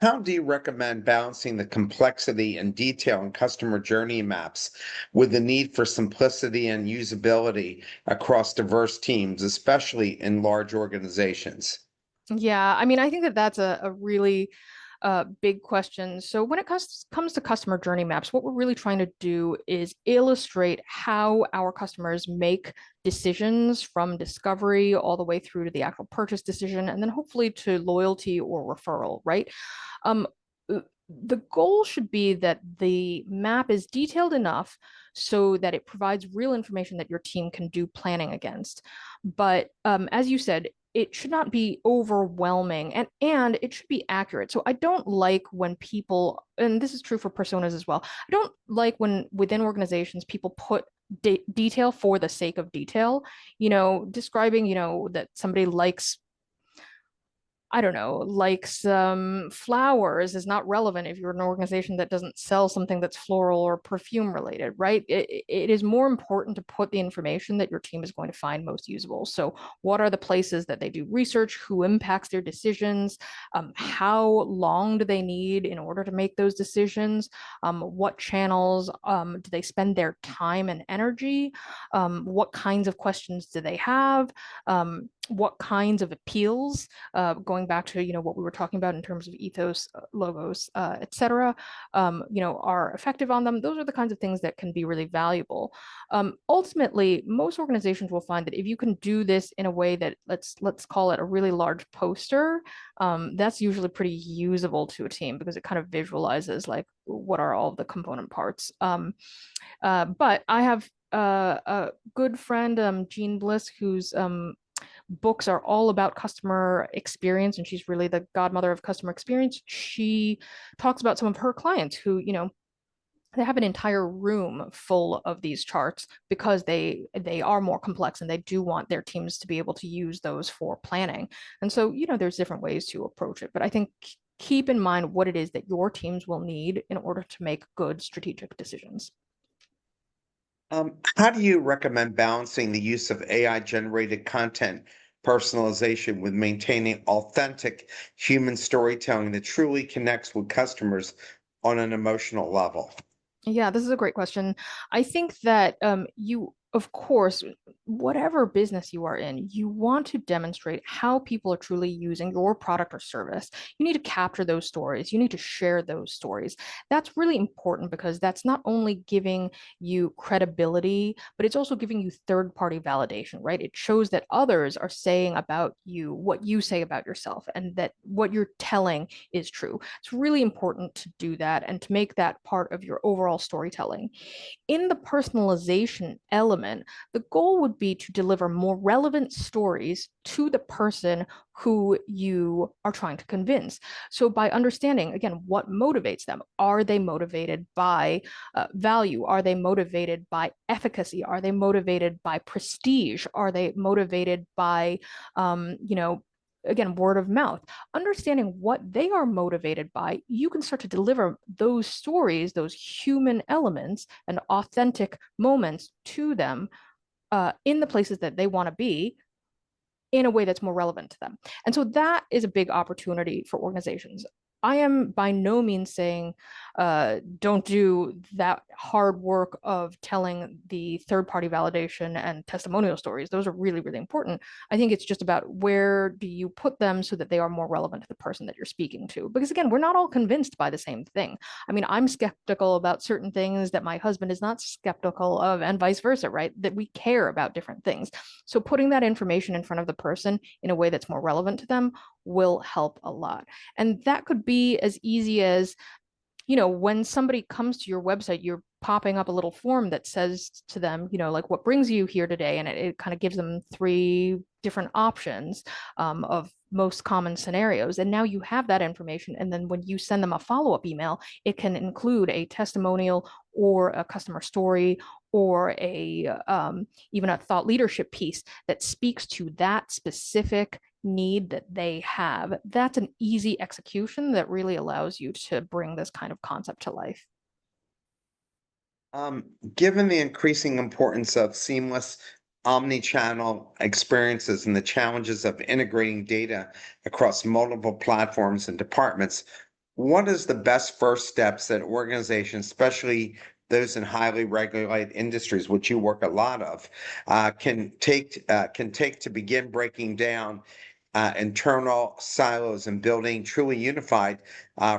A: how do you recommend balancing the complexity and detail in customer journey maps with the need for simplicity and usability across diverse teams, especially in large organizations?
B: Yeah, I mean, I think that that's a really big question. So when it comes to customer journey maps, what we're really trying to do is illustrate how our customers make decisions from discovery all the way through to the actual purchase decision, and then hopefully to loyalty or referral, right? Um, the goal should be that the map is detailed enough so that it provides real information that your team can do planning against. But as you said, it should not be overwhelming, and it should be accurate. So I don't like when people, and this is true for personas as well, I don't like when within organizations people put detail for the sake of detail, describing, that somebody likes I don't know, like some flowers is not relevant if you're an organization that doesn't sell something that's floral or perfume related, right? It is more important to put the information that your team is going to find most usable. So, what are the places that they do research? Who impacts their decisions? How long do they need in order to make those decisions? What channels do they spend their time and energy? What kinds of questions do they have? What kinds of appeals, going back to what we were talking about in terms of ethos, logos, etc., are effective on them. Those are the kinds of things that can be really valuable. Ultimately, most organizations will find that if you can do this in a way that let's call it a really large poster, that's usually pretty usable to a team because it kind of visualizes like what are all the component parts. But I have a good friend, Jean Bliss, whose books are all about customer experience, and she's really the godmother of customer experience. She talks about some of her clients who, they have an entire room full of these charts because they are more complex and they do want their teams to be able to use those for planning. And so, there's different ways to approach it. But I think keep in mind what it is that your teams will need in order to make good strategic decisions.
A: How do you recommend balancing the use of AI generated content personalization with maintaining authentic human storytelling that truly connects with customers on an emotional level?
B: Yeah, this is a great question. I think that of course, whatever business you are in, you want to demonstrate how people are truly using your product or service. You need to capture those stories. You need to share those stories. That's really important because that's not only giving you credibility, but it's also giving you third-party validation, right? It shows that others are saying about you what you say about yourself and that what you're telling is true. It's really important to do that and to make that part of your overall storytelling. In the personalization element, the goal would be to deliver more relevant stories to the person who you are trying to convince. So, by understanding, again, what motivates them, are they motivated by value? Are they motivated by efficacy? Are they motivated by prestige? Are they motivated by, again, word of mouth? Understanding what they are motivated by, you can start to deliver those stories, those human elements and authentic moments to them in the places that they want to be in a way that's more relevant to them. And so that is a big opportunity for organizations. I am by no means saying don't do that hard work of telling the third party validation and testimonial stories. Those are really, really important. I think it's just about where do you put them so that they are more relevant to the person that you're speaking to. Because again, we're not all convinced by the same thing. I mean, I'm skeptical about certain things that my husband is not skeptical of, and vice versa, right? That we care about different things. So putting that information in front of the person in a way that's more relevant to them will help a lot. And that could be as easy as, when somebody comes to your website, you're popping up a little form that says to them, like what brings you here today? And it kind of gives them three different options of most common scenarios. And now you have that information. And then when you send them a follow-up email, it can include a testimonial or a customer story or even a thought leadership piece that speaks to that specific need that they have. That's an easy execution that really allows you to bring this kind of concept to life.
A: Given the increasing importance of seamless omni-channel experiences and the challenges of integrating data across multiple platforms and departments, what is the best first steps that organizations, especially those in highly regulated industries, which you work a lot of, can take to begin breaking down internal silos and building truly unified,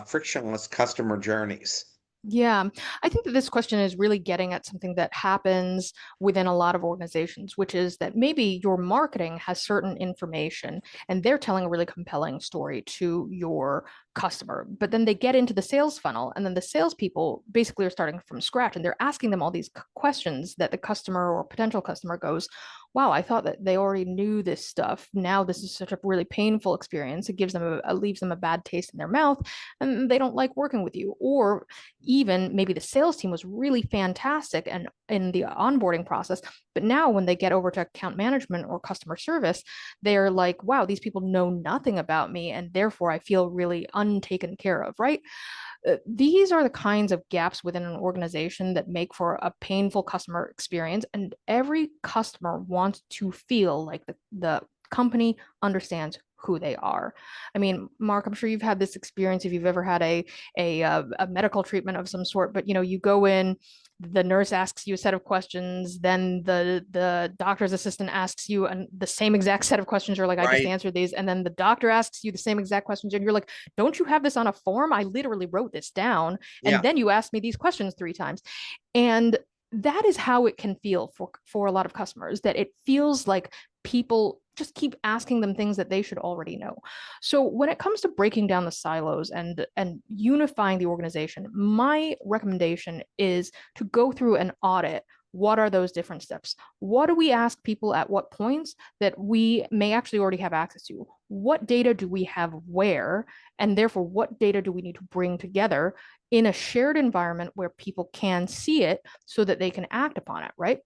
A: frictionless customer journeys?
B: Yeah, I think that this question is really getting at something that happens within a lot of organizations, which is that maybe your marketing has certain information and they're telling a really compelling story to your customer. But then they get into the sales funnel, and then the salespeople basically are starting from scratch and they're asking them all these questions that the customer or potential customer goes, wow, I thought that they already knew this stuff. Now this is such a really painful experience. It gives them leaves them a bad taste in their mouth, and they don't like working with you. Or even maybe the sales team was really fantastic and in the onboarding process, but now when they get over to account management or customer service, they're like, wow, these people know nothing about me, and therefore I feel really untaken care of, right? These are the kinds of gaps within an organization that make for a painful customer experience. And every customer wants to feel like the company understands who they are. I mean, Mark, I'm sure you've had this experience if you've ever had a medical treatment of some sort, but you go in, the nurse asks you a set of questions, then the doctor's assistant asks you the same exact set of questions. You're like, I just
A: Right.
B: answered these, and then the doctor asks you the same exact questions, and you're like, don't you have this on a form? I literally wrote this down. And
A: Yeah.
B: then you asked me these questions 3 times. And that is how it can feel for a lot of customers, that it feels like people just keep asking them things that they should already know. So when it comes to breaking down the silos and unifying the organization, my recommendation is to go through an audit. What are those different steps? What do we ask people at what points that we may actually already have access to? What data do we have where? And therefore, what data do we need to bring together in a shared environment where people can see it so that they can act upon it, right?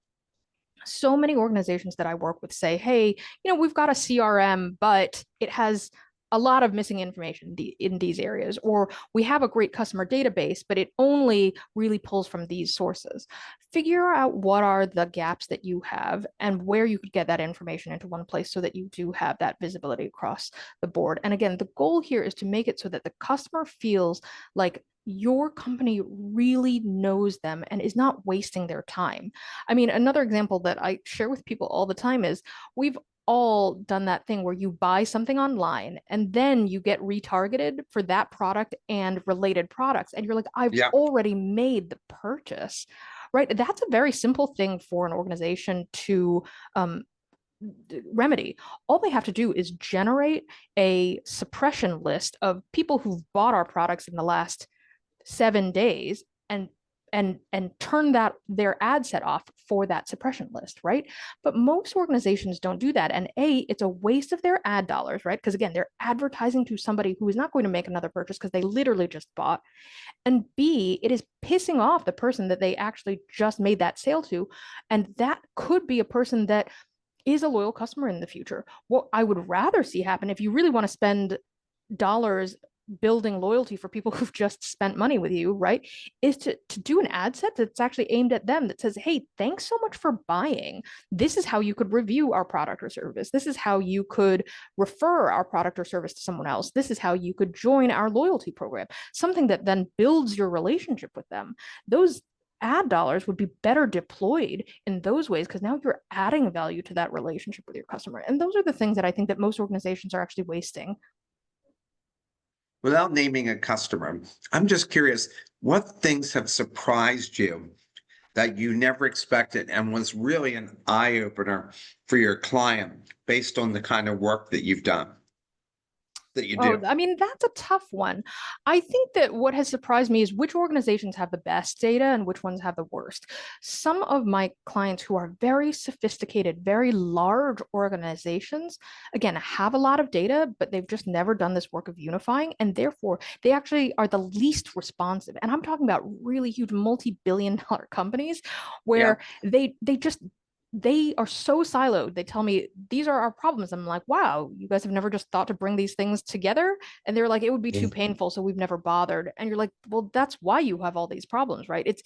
B: So many organizations that I work with say, hey, we've got a CRM, but it has a lot of missing information in these areas, or we have a great customer database, but it only really pulls from these sources. Figure out what are the gaps that you have and where you could get that information into one place so that you do have that visibility across the board. And again, the goal here is to make it so that the customer feels like your company really knows them and is not wasting their time. I mean, another example that I share with people all the time is we've all done that thing where you buy something online and then you get retargeted for that product and related products. And you're like, I've
A: Yeah.
B: already made the purchase, right? That's a very simple thing for an organization to um, remedy. All they have to do is generate a suppression list of people who've bought our products in the last 7 days and turn that their ad set off for that suppression list, right? But most organizations don't do that. And A, it's a waste of their ad dollars, right? Because again, they're advertising to somebody who is not going to make another purchase because they literally just bought. And B, it is pissing off the person that they actually just made that sale to. And that could be a person that is a loyal customer in the future. What I would rather see happen, if you really want to spend dollars building loyalty for people who've just spent money with you, right, is to do an ad set that's actually aimed at them that says, hey, thanks so much for buying. This is how you could review our product or service. This is how you could refer our product or service to someone else. This is how you could join our loyalty program, something that then builds your relationship with them. Those ad dollars would be better deployed in those ways because now you're adding value to that relationship with your customer. And those are the things that I think that most organizations are actually wasting.
A: Without naming a customer, I'm just curious, what things have surprised you that you never expected and was really an eye opener for your client based on the kind of work that you've done, that you
B: Oh,
A: do?
B: I mean, that's a tough one. I think that what has surprised me is which organizations have the best data and which ones have the worst. Some of my clients who are very sophisticated, very large organizations, again, have a lot of data, but they've just never done this work of unifying. And therefore, they actually are the least responsive. And I'm talking about really huge multi-billion dollar companies
A: Yeah.
B: where they just they are so siloed. They tell me these are our problems. I'm like, wow, you guys have never just thought to bring these things together. And they're like, it would be too painful, so we've never bothered. And you're like, well, that's why you have all these problems, right? It's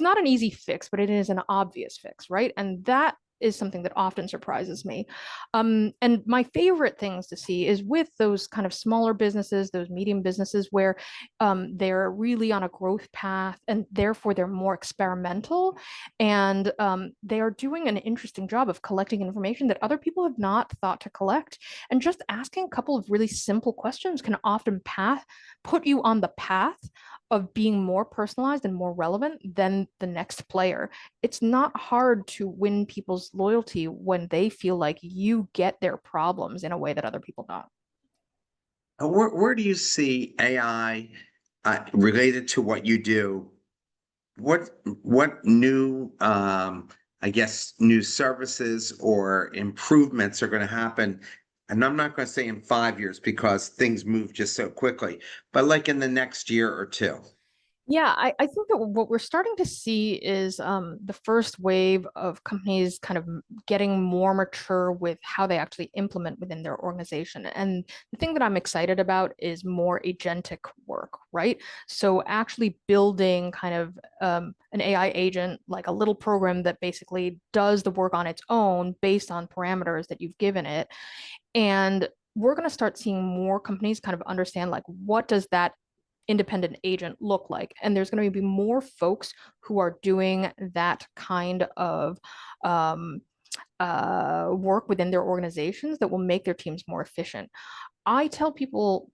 B: not an easy fix, but it is an obvious fix, right? And that is something that often surprises me. And my favorite things to see is with those kind of smaller businesses, those medium businesses where they're really on a growth path and therefore they're more experimental and they are doing an interesting job of collecting information that other people have not thought to collect. And just asking a couple of really simple questions can often put you on the path of being more personalized and more relevant than the next player. It's not hard to win people's loyalty when they feel like you get their problems in a way that other people don't.
A: Where do you see AI related to what you do? What new I guess, new services or improvements are going to happen. And I'm not going to say in 5 years because things move just so quickly, but like in the next year or two.
B: Yeah, I think that what we're starting to see is the first wave of companies kind of getting more mature with how they actually implement within their organization. And the thing that I'm excited about is more agentic work, right? So actually building kind of an AI agent, like a little program that basically does the work on its own based on parameters that you've given it. And we're going to start seeing more companies kind of understand like what does that independent agent look like? And there's going to be more folks who are doing that kind of um, work within their organizations that will make their teams more efficient. I tell people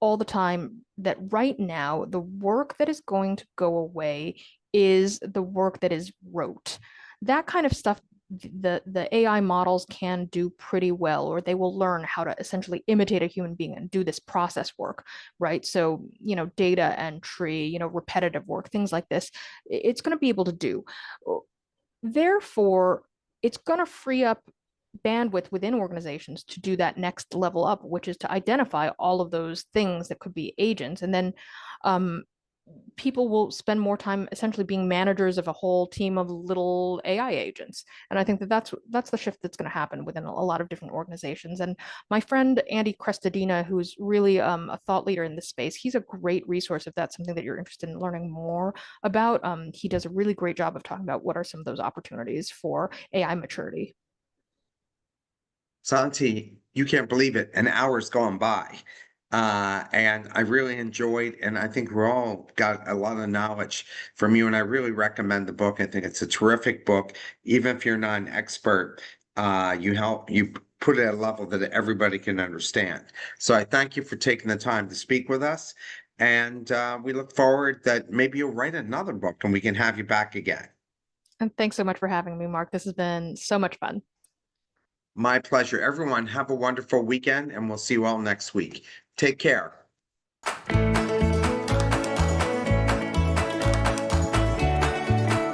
B: all the time that right now, the work that is going to go away is the work that is rote. That kind of stuff the AI models can do pretty well, or they will learn how to essentially imitate a human being and do this process work, right? So, data entry, repetitive work, things like this, it's going to be able to do. Therefore, it's going to free up bandwidth within organizations to do that next level up, which is to identify all of those things that could be agents. And then um, people will spend more time essentially being managers of a whole team of little AI agents. And I think that that's the shift that's going to happen within a lot of different organizations. And my friend Andy Crestadina, who's really a thought leader in this space, he's a great resource if that's something that you're interested in learning more about. He does a really great job of talking about what are some of those opportunities for AI maturity.
A: Santi, you can't believe it. An hour's gone by. And I really enjoyed, and I think we're all got a lot of knowledge from you. And I really recommend the book. I think it's a terrific book. Even if you're not an expert, you put it at a level that everybody can understand. So I thank you for taking the time to speak with us. And we look forward that maybe you'll write another book and we can have you back again.
B: And thanks so much for having me, Mark. This has been so much fun.
A: My pleasure. Everyone, have a wonderful weekend, and we'll see you all next week. Take care.